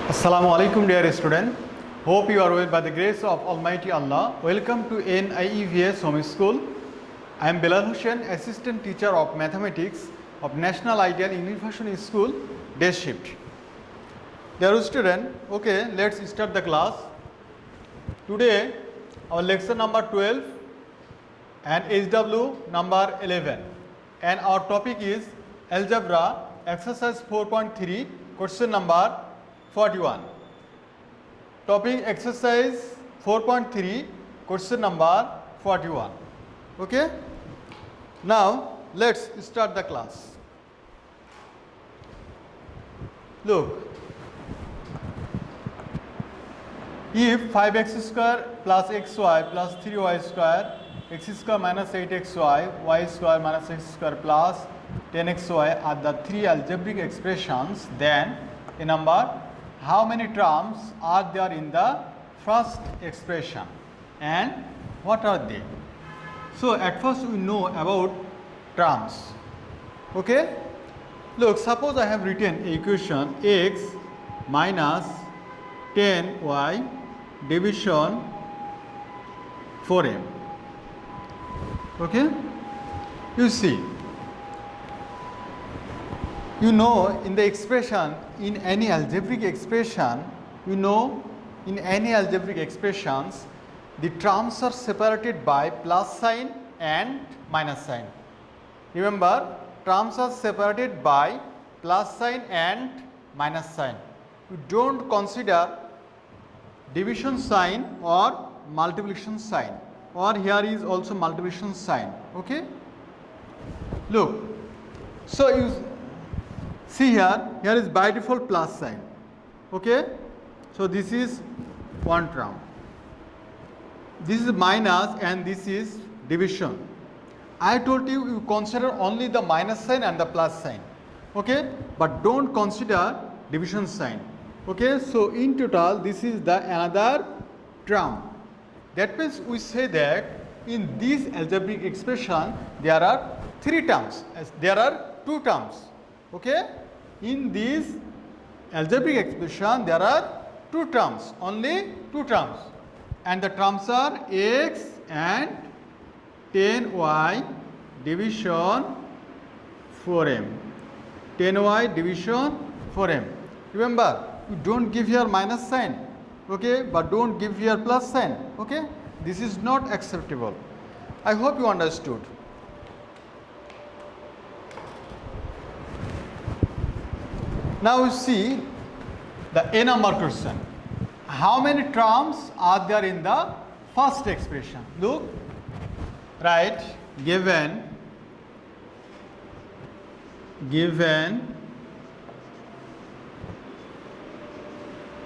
Assalamu alaikum dear student. Hope you are well by the grace of Almighty Allah. Welcome to NIEVS Home School. I am Bilal Hussain, Assistant Teacher of Mathematics of National Ideal University School, Day Shift. Dear student, okay, let's start the class. Today our lecture number 12 and HW number 11, and our topic is Algebra exercise 4.3 question number 41. Topic exercise 4.3 question number 41. Okay, now let's start the class. Look, if 5x square plus xy plus 3y square, x square minus 8xy, y square minus x square plus 10xy are the three algebraic expressions, then a number, how many terms are there in the first expression and what are they? So at first we know about terms. Okay, look, suppose I have written equation x minus 10y division 4m. Okay, you see, you know in the expression, in any algebraic expression, you know in any algebraic expressions the terms are separated by plus sign and minus sign. Remember, terms are separated by plus sign and minus sign. You don't consider division sign or multiplication sign, or here is also multiplication sign. Okay, look, so you see here is by default plus sign. Okay, so this is one term, this is minus, and this is division. I told you, you consider only the minus sign and the plus sign. Okay, but don't consider division sign. Okay, so in total this is the another term. That means we say that in this algebraic expression there are three terms, there are two terms. Okay, in this algebraic expression there are two terms, only two terms, and the terms are x and 10y division 4m. 10y division 4m. Remember, you don't give here minus sign, okay, but don't give here plus sign. Okay, this is not acceptable. I hope you understood. Now you see the A number question. How many terms are there in the first expression? Look, right, given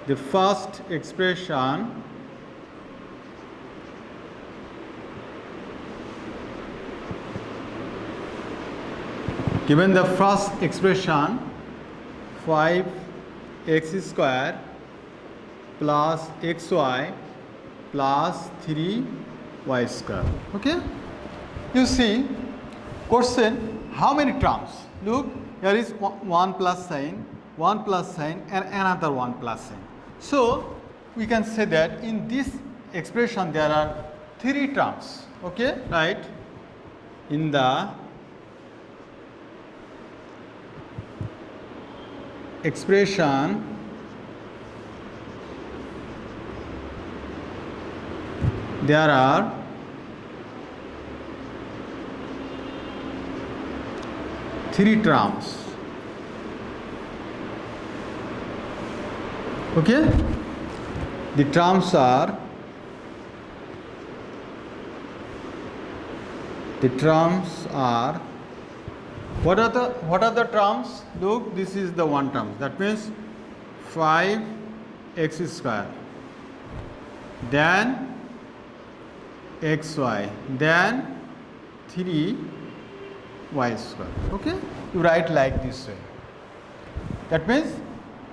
the first expression, given the first expression 5x square plus xy plus 3y square. Okay, you see question, how many terms? Look, here is one plus sign, and another one plus sign. So we can say that in this expression there are three terms. Okay, right, in the expression there are three terms. Okay, the terms are what are the terms? Look, this is the one term, that means 5x square, then xy, then 3y square. Okay, you write like this way. That means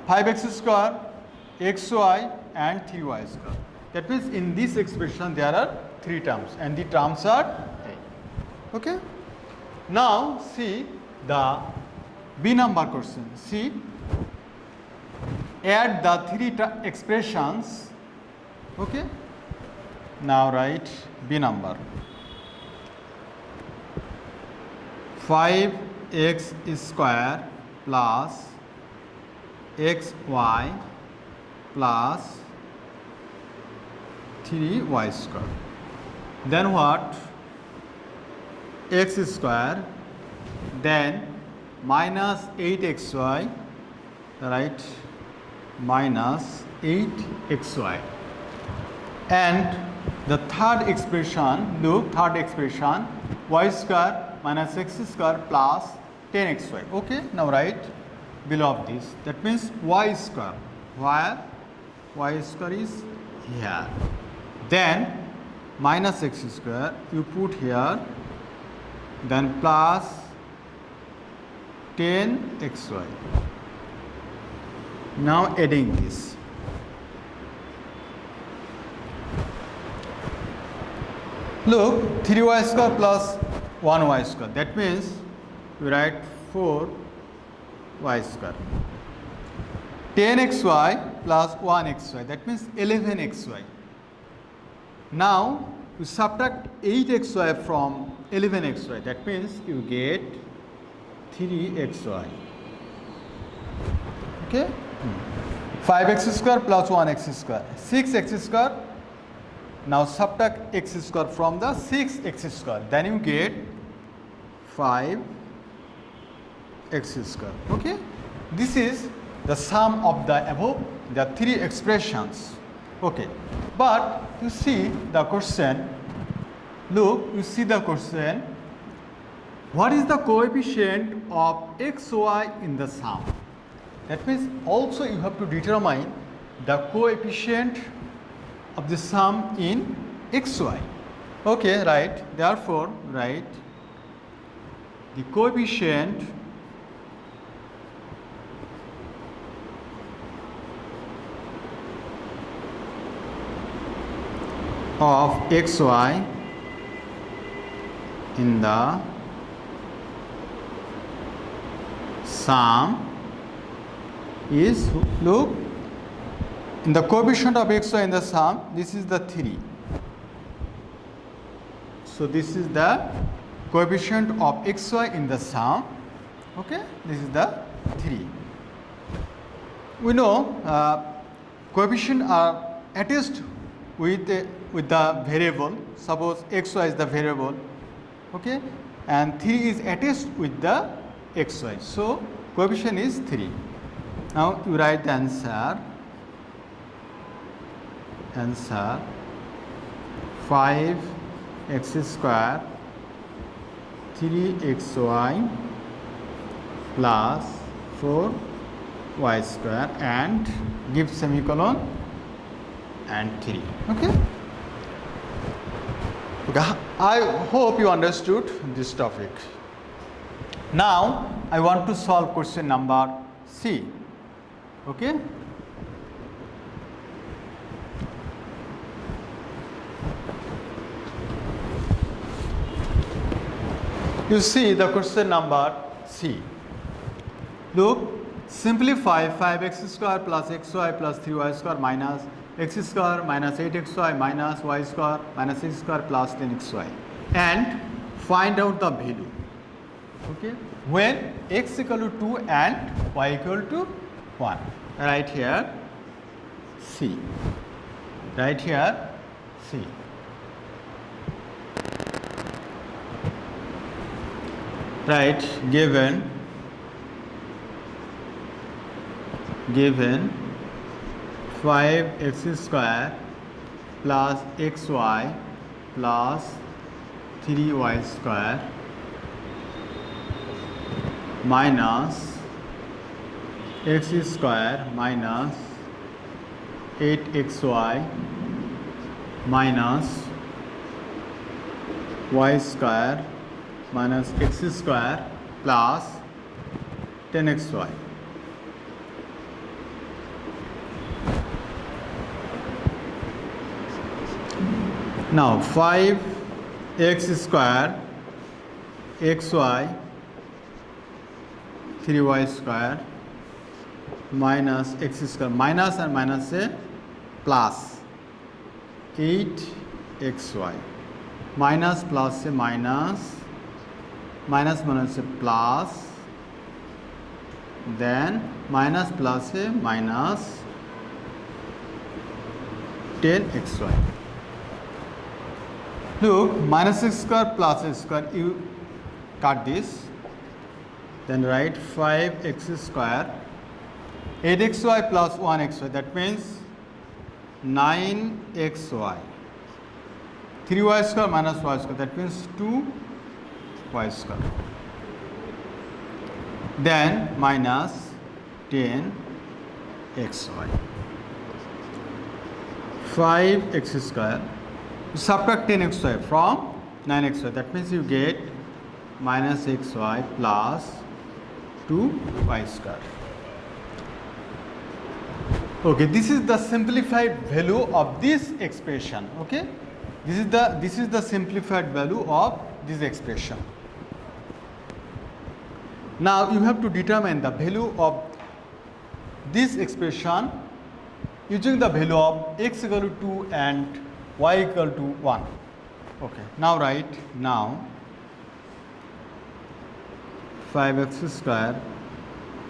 5x square, xy and 3y square. That means in this expression there are three terms and the terms are A. Okay, now see the B number question. See, add the three expressions. Okay. Now write B number. 5x square plus xy plus 3y square. Then what? X square, then minus 8xy, right? Minus 8xy. And the third expression, look, third expression, y square minus x square plus 10xy. Okay, now write below of this. That means y square. Where? Y square is here. Then minus x square you put here, then plus 10xy. Now adding this. Look, 3y square plus 1y square. That means we write 4y square. 10xy plus 1xy. That means 11xy. Now you subtract 8xy from 11xy. That means you get 3xy. Okay? 5x square plus 1x square. 6x square. Now subtract x square from the 6x square. Then you get 5x square. Okay? This is the sum of the above, the three expressions. Okay. But you see the question. Look, you see the question. What is the coefficient of xy in the sum? That means also you have to determine the coefficient of the sum in xy. Okay, right. Therefore, write the coefficient of xy in the sum is, look, in the coefficient of xy in the sum, this is the 3. So this is the coefficient of xy in the sum. Okay, this is the 3. We know coefficient are attached with the variable. Suppose xy is the variable. Okay, and 3 is attached with the xy. So coefficient is 3. Now you write the answer. Answer 5x square 3xy plus 4y square and give semicolon and 3. Okay. I hope you understood this topic. Now I want to solve question number C. Okay. You see the question number C. Look, simplify 5x square plus xy plus 3y square minus x square minus 8xy minus y square minus x square plus 10xy and find out the value. Okay, when x equal to 2 and y equal to 1. Right here C. Right here C. Right, given 5x square plus xy plus 3y square minus x square minus 8xy minus y square minus x square plus 10xy. Now 5x square xy 3y square minus x square, minus and minus से plus 8xy, minus plus से minus, minus minus से plus, then minus plus से minus 10xy. Look, minus x square plus x square, you cut this, then write 5x square, 8xy plus 1xy, that means 9xy. 3y square minus y square, that means 2y square. Then minus 10xy. 5x square. Subtract 10xy from 9xy, that means you get minus xy plus 2y square. Okay, this is the simplified value of this expression. Okay, this is the simplified value of this expression. Now you have to determine the value of this expression using the value of x equal to 2 and y equal to 1. Okay, now write, now 5x square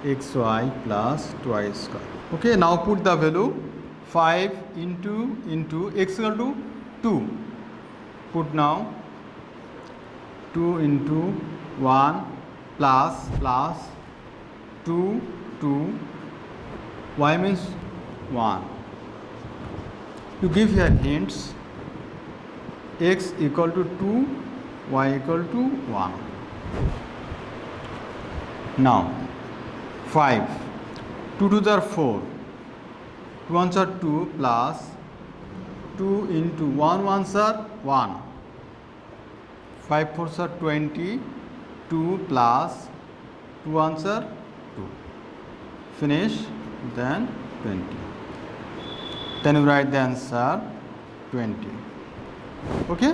xy plus 2y square. Okay, now put the value 5 into x equal to 2. Put now 2 into 1 plus 2 y means 1. You give here hints, x equal to 2, y equal to 1. Now 5, 2 to the 4, 2 ones are 2 plus 2 into 1 ones are 1, 5 fours are 20, 2 plus 2 ones are 2. Finish, then 20. Then you write the answer 20. Okay?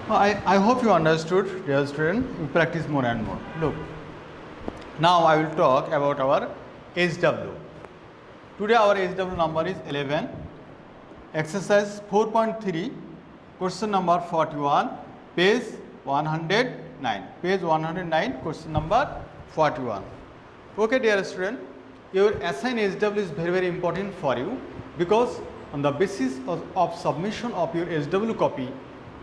I hope you understood, dear student. You practice more and more. Look, now I will talk about our HW. Today our HW number is 11. Exercise 4.3, question number 41, page 109. Page 109, question number 41. Okay, dear student, your assigned HW is very, very important for you, because on the basis of submission of your HW copy,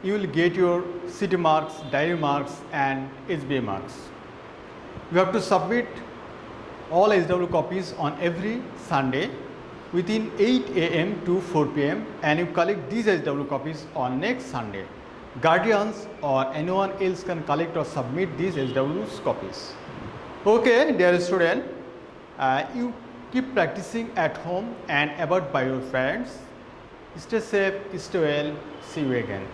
you will get your city marks, diary marks and HBA marks. You have to submit all HW copies on every Sunday within 8 a.m. to 4 p.m. and you collect these HW copies on next Sunday. Guardians or anyone else can collect or submit these HW copies. Okay, dear student, you keep practicing at home and abide by your friends. Stay safe, stay well, see you again.